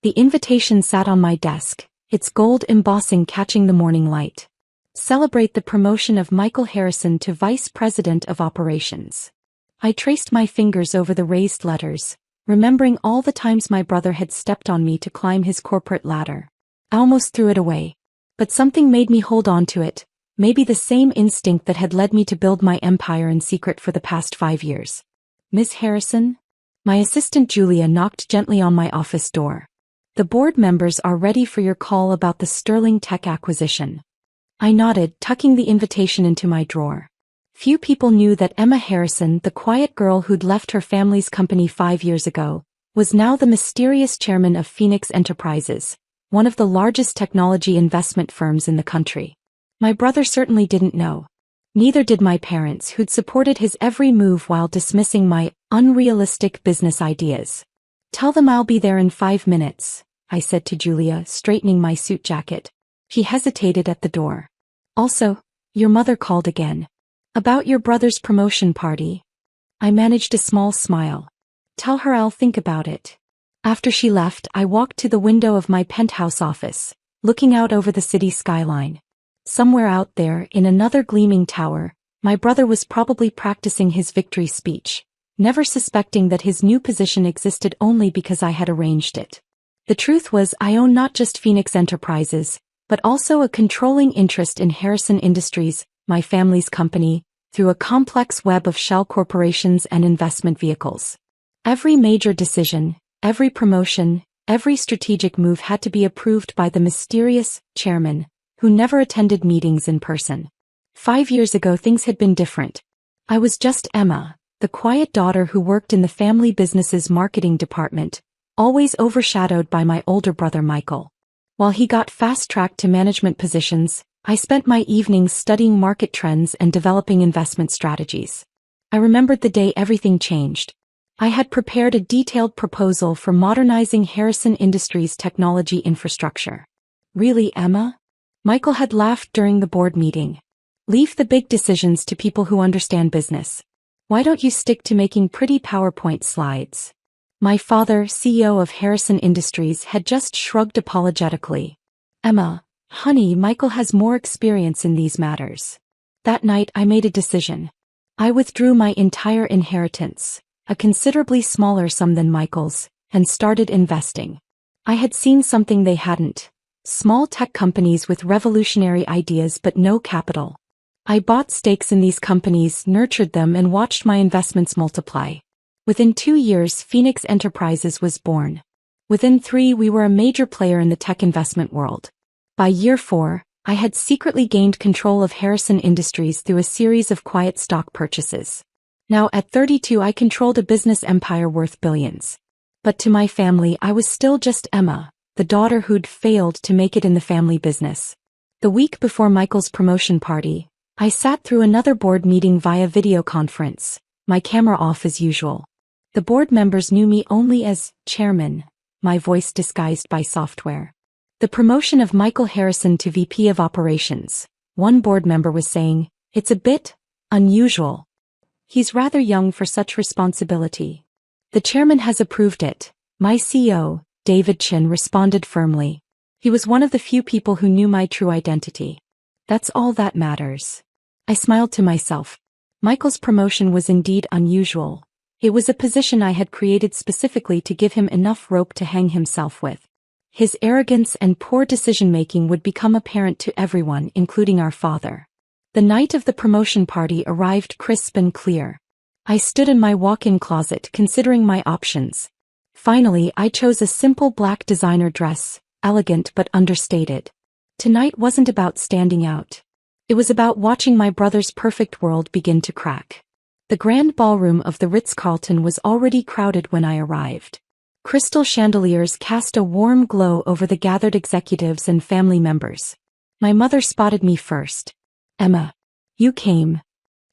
The invitation sat on my desk, its gold embossing catching the morning light. Celebrate the promotion of Michael Harrison to Vice President of Operations. I traced my fingers over the raised letters, remembering all the times my brother had stepped on me to climb his corporate ladder. I almost threw it away. But something made me hold on to it, maybe the same instinct that had led me to build my empire in secret for the past 5 years. Miss Harrison? My assistant Julia knocked gently on my office door. The board members are ready for your call about the Sterling Tech acquisition. I nodded, tucking the invitation into my drawer. Few people knew that Emma Harrison, the quiet girl who'd left her family's company 5 years ago, was now the mysterious chairman of Phoenix Enterprises, one of the largest technology investment firms in the country. My brother certainly didn't know. Neither did my parents, who'd supported his every move while dismissing my unrealistic business ideas. Tell them I'll be there in 5 minutes, I said to Julia, straightening my suit jacket. She hesitated at the door. Also, your mother called again. About your brother's promotion party. I managed a small smile. Tell her I'll think about it. After she left, I walked to the window of my penthouse office, looking out over the city skyline. Somewhere out there, in another gleaming tower, my brother was probably practicing his victory speech, never suspecting that his new position existed only because I had arranged it. The truth was, I own not just Phoenix Enterprises, but also a controlling interest in Harrison Industries, my family's company, through a complex web of shell corporations and investment vehicles. Every major decision, every promotion, every strategic move had to be approved by the mysterious chairman, who never attended meetings in person. 5 years ago things had been different. I was just Emma, the quiet daughter who worked in the family business's marketing department, always overshadowed by my older brother Michael. While he got fast-tracked to management positions, I spent my evenings studying market trends and developing investment strategies. I remembered the day everything changed. I had prepared a detailed proposal for modernizing Harrison Industries' technology infrastructure. Really, Emma? Michael had laughed during the board meeting. Leave the big decisions to people who understand business. Why don't you stick to making pretty PowerPoint slides? My father, CEO of Harrison Industries, had just shrugged apologetically. Emma, honey, Michael has more experience in these matters. That night I made a decision. I withdrew my entire inheritance, a considerably smaller sum than Michael's, and started investing. I had seen something they hadn't. Small tech companies with revolutionary ideas but no capital. I bought stakes in these companies, nurtured them, and watched my investments multiply. Within 2 years, Phoenix Enterprises was born. Within 3, we were a major player in the tech investment world. By year 4, I had secretly gained control of Harrison Industries through a series of quiet stock purchases. Now at 32, I controlled a business empire worth billions. But to my family, I was still just Emma, the daughter who'd failed to make it in the family business. The week before Michael's promotion party, I sat through another board meeting via video conference, my camera off as usual. The board members knew me only as chairman, my voice disguised by software. The promotion of Michael Harrison to VP of Operations, one board member was saying, it's a bit unusual. He's rather young for such responsibility. The chairman has approved it, my CEO, David Chin, responded firmly. He was one of the few people who knew my true identity. That's all that matters. I smiled to myself. Michael's promotion was indeed unusual. It was a position I had created specifically to give him enough rope to hang himself with. His arrogance and poor decision-making would become apparent to everyone, including our father. The night of the promotion party arrived crisp and clear. I stood in my walk-in closet considering my options. Finally, I chose a simple black designer dress, elegant but understated. Tonight wasn't about standing out. It was about watching my brother's perfect world begin to crack. The grand ballroom of the Ritz-Carlton was already crowded when I arrived. Crystal chandeliers cast a warm glow over the gathered executives and family members. My mother spotted me first. Emma, you came.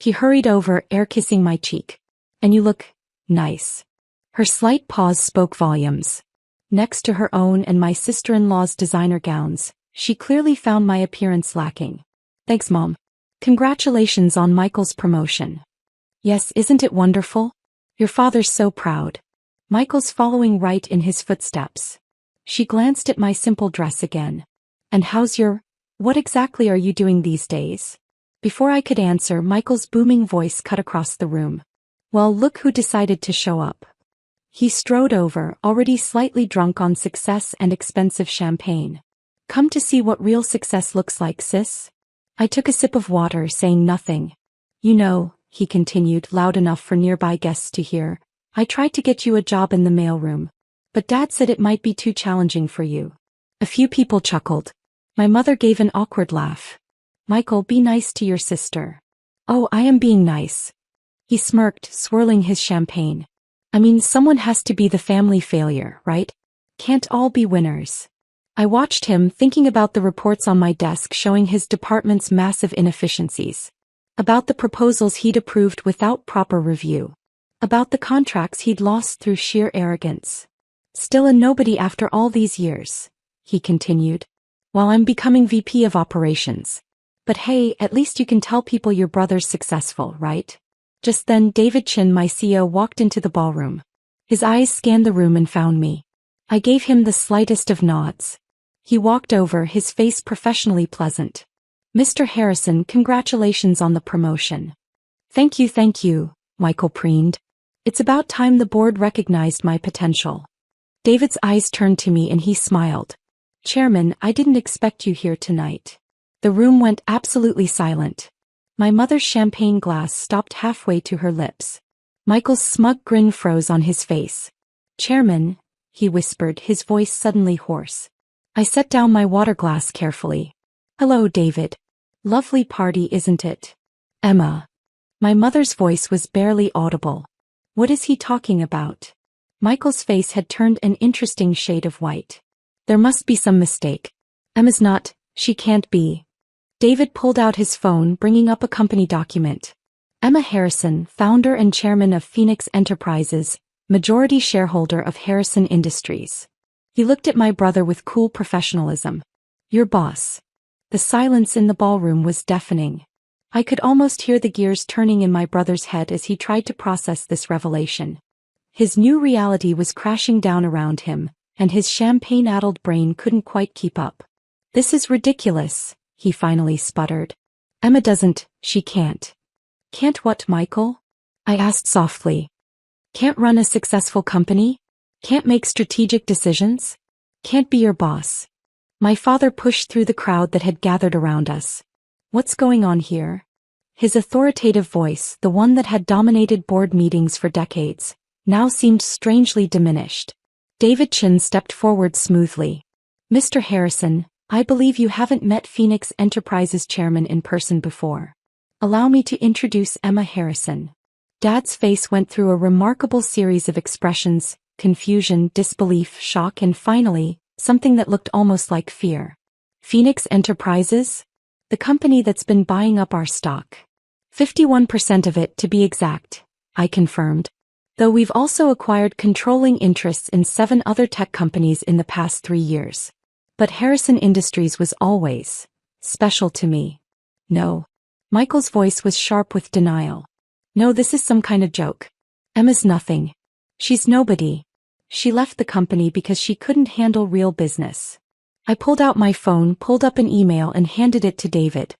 She hurried over, air-kissing my cheek. And you look nice. Her slight pause spoke volumes. Next to her own and my sister-in-law's designer gowns, she clearly found my appearance lacking. Thanks, Mom. Congratulations on Michael's promotion. Yes, isn't it wonderful? Your father's so proud. Michael's following right in his footsteps. She glanced at my simple dress again. And what exactly are you doing these days? Before I could answer, Michael's booming voice cut across the room. Well, look who decided to show up. He strode over, already slightly drunk on success and expensive champagne. Come to see what real success looks like, sis? I took a sip of water, saying nothing. You know, he continued, loud enough for nearby guests to hear, I tried to get you a job in the mailroom. But Dad said it might be too challenging for you. A few people chuckled. My mother gave an awkward laugh. Michael, be nice to your sister. Oh, I am being nice. He smirked, swirling his champagne. I mean, someone has to be the family failure, right? Can't all be winners. I watched him, thinking about the reports on my desk showing his department's massive inefficiencies. About the proposals he'd approved without proper review. About the contracts he'd lost through sheer arrogance. Still a nobody after all these years, he continued. While I'm becoming VP of operations. But hey, at least you can tell people your brother's successful, right? Just then David Chin, my CEO, walked into the ballroom. His eyes scanned the room and found me. I gave him the slightest of nods. He walked over, his face professionally pleasant. Mr. Harrison, congratulations on the promotion. Thank you, Michael preened. It's about time the board recognized my potential. David's eyes turned to me and he smiled. Chairman, I didn't expect you here tonight. The room went absolutely silent. My mother's champagne glass stopped halfway to her lips. Michael's smug grin froze on his face. Chairman, he whispered, his voice suddenly hoarse. I set down my water glass carefully. Hello, David. Lovely party, isn't it? Emma. My mother's voice was barely audible. What is he talking about? Michael's face had turned an interesting shade of white. There must be some mistake. Emma's not, she can't be. David pulled out his phone, bringing up a company document. Emma Harrison, founder and chairman of Phoenix Enterprises, majority shareholder of Harrison Industries. He looked at my brother with cool professionalism. Your boss. The silence in the ballroom was deafening. I could almost hear the gears turning in my brother's head as he tried to process this revelation. His new reality was crashing down around him, and his champagne-addled brain couldn't quite keep up. This is ridiculous, he finally sputtered. Emma doesn't, she can't. Can't what, Michael? I asked softly. Can't run a successful company? Can't make strategic decisions? Can't be your boss? My father pushed through the crowd that had gathered around us. What's going on here? His authoritative voice, the one that had dominated board meetings for decades, now seemed strangely diminished. David Chin stepped forward smoothly. Mr. Harrison, I believe you haven't met Phoenix Enterprises chairman in person before. Allow me to introduce Emma Harrison. Dad's face went through a remarkable series of expressions, confusion, disbelief, shock, and finally, something that looked almost like fear. Phoenix Enterprises? The company that's been buying up our stock. 51% of it, to be exact, I confirmed. Though we've also acquired controlling interests in 7 other tech companies in the past 3 years. But Harrison Industries was always special to me. No. Michael's voice was sharp with denial. No, this is some kind of joke. Emma's nothing. She's nobody. She left the company because she couldn't handle real business. I pulled out my phone, pulled up an email and handed it to David.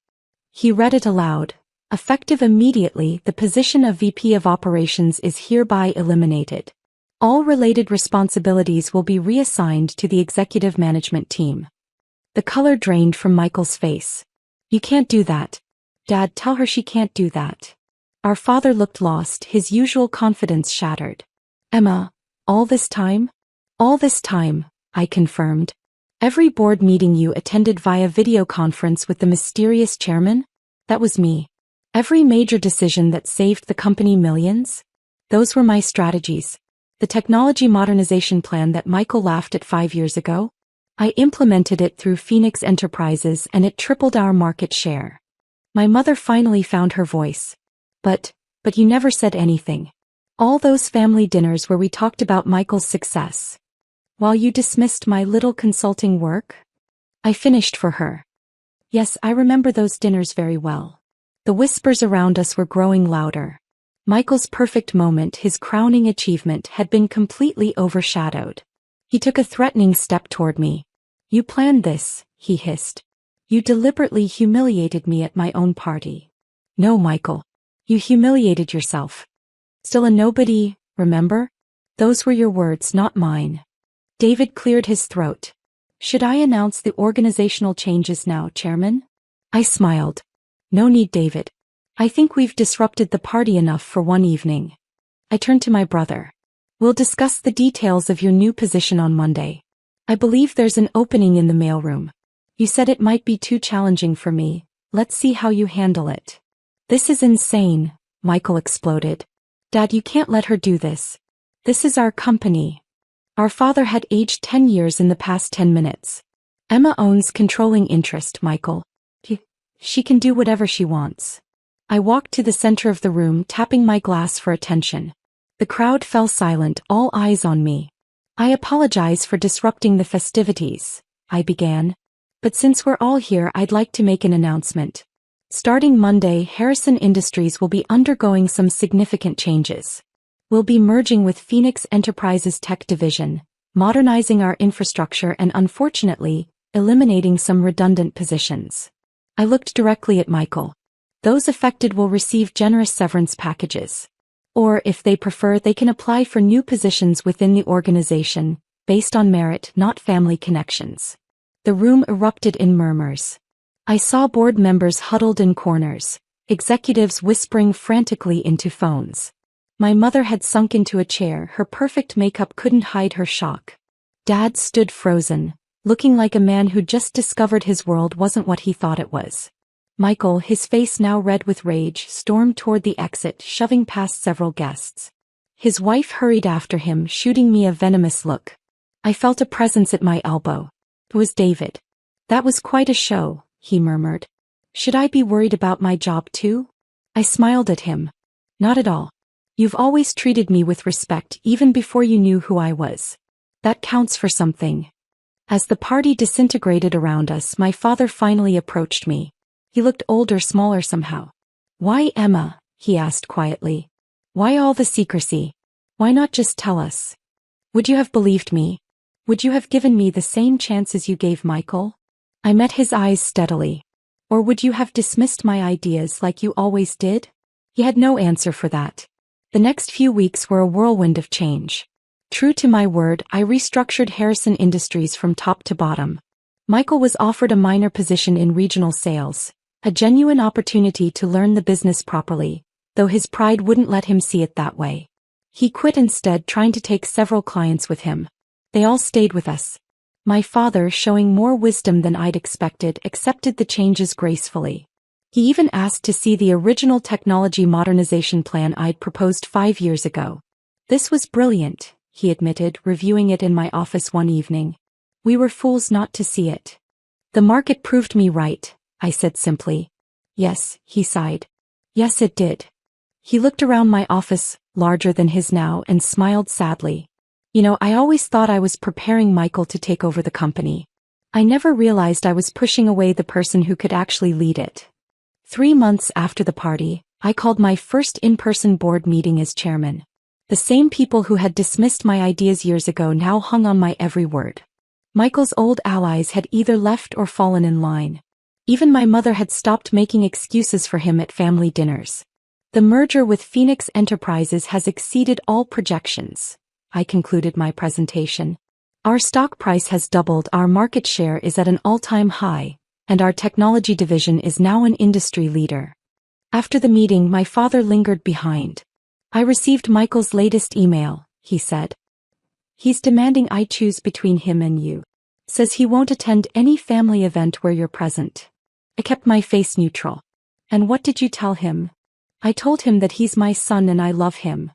He read it aloud. Effective immediately, the position of VP of Operations is hereby eliminated. All related responsibilities will be reassigned to the executive management team. The color drained from Michael's face. You can't do that. Dad, tell her she can't do that. Our father looked lost, his usual confidence shattered. Emma, all this time? All this time, I confirmed. Every board meeting you attended via video conference with the mysterious chairman? That was me. Every major decision that saved the company millions? Those were my strategies. The technology modernization plan that Michael laughed at 5 years ago? I implemented it through Phoenix Enterprises and it tripled our market share. My mother finally found her voice. But you never said anything. All those family dinners where we talked about Michael's success. While you dismissed my little consulting work? I finished for her. Yes, I remember those dinners very well. The whispers around us were growing louder. Michael's perfect moment, his crowning achievement, had been completely overshadowed. He took a threatening step toward me. You planned this, he hissed. You deliberately humiliated me at my own party. No, Michael. You humiliated yourself. Still a nobody, remember? Those were your words, not mine. David cleared his throat. Should I announce the organizational changes now, Chairman? I smiled. No need, David. I think we've disrupted the party enough for one evening. I turned to my brother. We'll discuss the details of your new position on Monday. I believe there's an opening in the mailroom. You said it might be too challenging for me. Let's see how you handle it. This is insane, Michael exploded. Dad, you can't let her do this. This is our company. Our father had aged 10 years in the past 10 minutes. Emma owns controlling interest, Michael. She can do whatever she wants. I walked to the center of the room, tapping my glass for attention. The crowd fell silent, all eyes on me. I apologize for disrupting the festivities, I began. But since we're all here, I'd like to make an announcement. Starting Monday, Harrison Industries will be undergoing some significant changes. We'll be merging with Phoenix Enterprises Tech Division, modernizing our infrastructure and, unfortunately, eliminating some redundant positions. I looked directly at Michael. Those affected will receive generous severance packages. Or, if they prefer, they can apply for new positions within the organization, based on merit, not family connections. The room erupted in murmurs. I saw board members huddled in corners, executives whispering frantically into phones. My mother had sunk into a chair, her perfect makeup couldn't hide her shock. Dad stood frozen, looking like a man who just discovered his world wasn't what he thought it was. Michael, his face now red with rage, stormed toward the exit, shoving past several guests. His wife hurried after him, shooting me a venomous look. I felt a presence at my elbow. It was David. That was quite a show, he murmured. Should I be worried about my job too? I smiled at him. Not at all. You've always treated me with respect even before you knew who I was. That counts for something. As the party disintegrated around us, my father finally approached me. He looked older, smaller somehow. Why Emma? He asked quietly. Why all the secrecy? Why not just tell us? Would you have believed me? Would you have given me the same chances you gave Michael? I met his eyes steadily. Or would you have dismissed my ideas like you always did? He had no answer for that. The next few weeks were a whirlwind of change. True to my word, I restructured Harrison Industries from top to bottom. Michael was offered a minor position in regional sales, a genuine opportunity to learn the business properly, though his pride wouldn't let him see it that way. He quit instead, trying to take several clients with him. They all stayed with us. My father, showing more wisdom than I'd expected, accepted the changes gracefully. He even asked to see the original technology modernization plan I'd proposed 5 years ago. This was brilliant, he admitted, reviewing it in my office one evening. We were fools not to see it. The market proved me right, I said simply. Yes, he sighed. Yes, it did. He looked around my office, larger than his now, and smiled sadly. I always thought I was preparing Michael to take over the company. I never realized I was pushing away the person who could actually lead it. 3 months after the party, I called my first in-person board meeting as chairman. The same people who had dismissed my ideas years ago now hung on my every word. Michael's old allies had either left or fallen in line. Even my mother had stopped making excuses for him at family dinners. The merger with Phoenix Enterprises has exceeded all projections, I concluded my presentation. Our stock price has doubled, our market share is at an all-time high, and our technology division is now an industry leader. After the meeting, my father lingered behind. I received Michael's latest email, he said. He's demanding I choose between him and you. Says he won't attend any family event where you're present. I kept my face neutral. And what did you tell him? I told him that he's my son and I love him.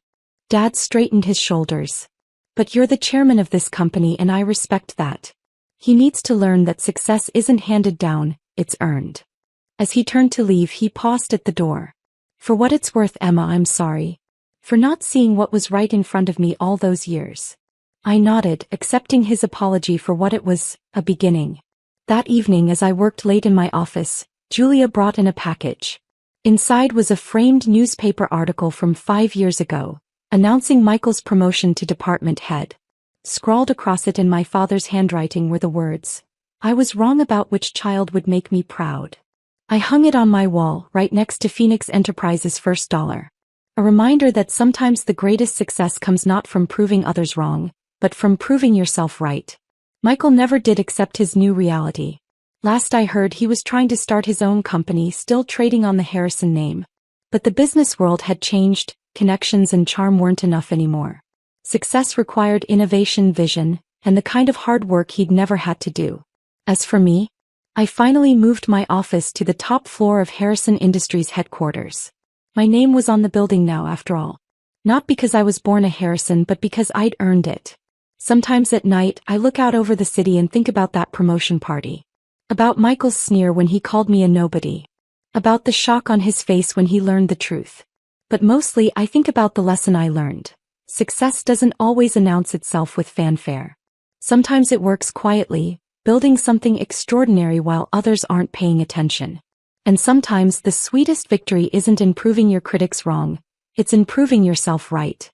Dad straightened his shoulders. But you're the chairman of this company and I respect that. He needs to learn that success isn't handed down, it's earned. As he turned to leave, he paused at the door. For what it's worth, Emma, I'm sorry. For not seeing what was right in front of me all those years. I nodded, accepting his apology for what it was, a beginning. That evening, as I worked late in my office, Julia brought in a package. Inside was a framed newspaper article from 5 years ago, announcing Michael's promotion to department head. Scrawled across it in my father's handwriting were the words, "I was wrong about which child would make me proud." I hung it on my wall, right next to Phoenix Enterprises' first dollar. A reminder that sometimes the greatest success comes not from proving others wrong, but from proving yourself right. Michael never did accept his new reality. Last I heard, he was trying to start his own company, still trading on the Harrison name. But the business world had changed, connections and charm weren't enough anymore. Success required innovation, vision, and the kind of hard work he'd never had to do. As for me, I finally moved my office to the top floor of Harrison Industries headquarters. My name was on the building now, after all. Not because I was born a Harrison, but because I'd earned it. Sometimes at night, I look out over the city and think about that promotion party. About Michael's sneer when he called me a nobody. About the shock on his face when he learned the truth. But mostly I think about the lesson I learned. Success doesn't always announce itself with fanfare. Sometimes it works quietly, building something extraordinary while others aren't paying attention. And sometimes the sweetest victory isn't in proving your critics wrong, it's in proving yourself right.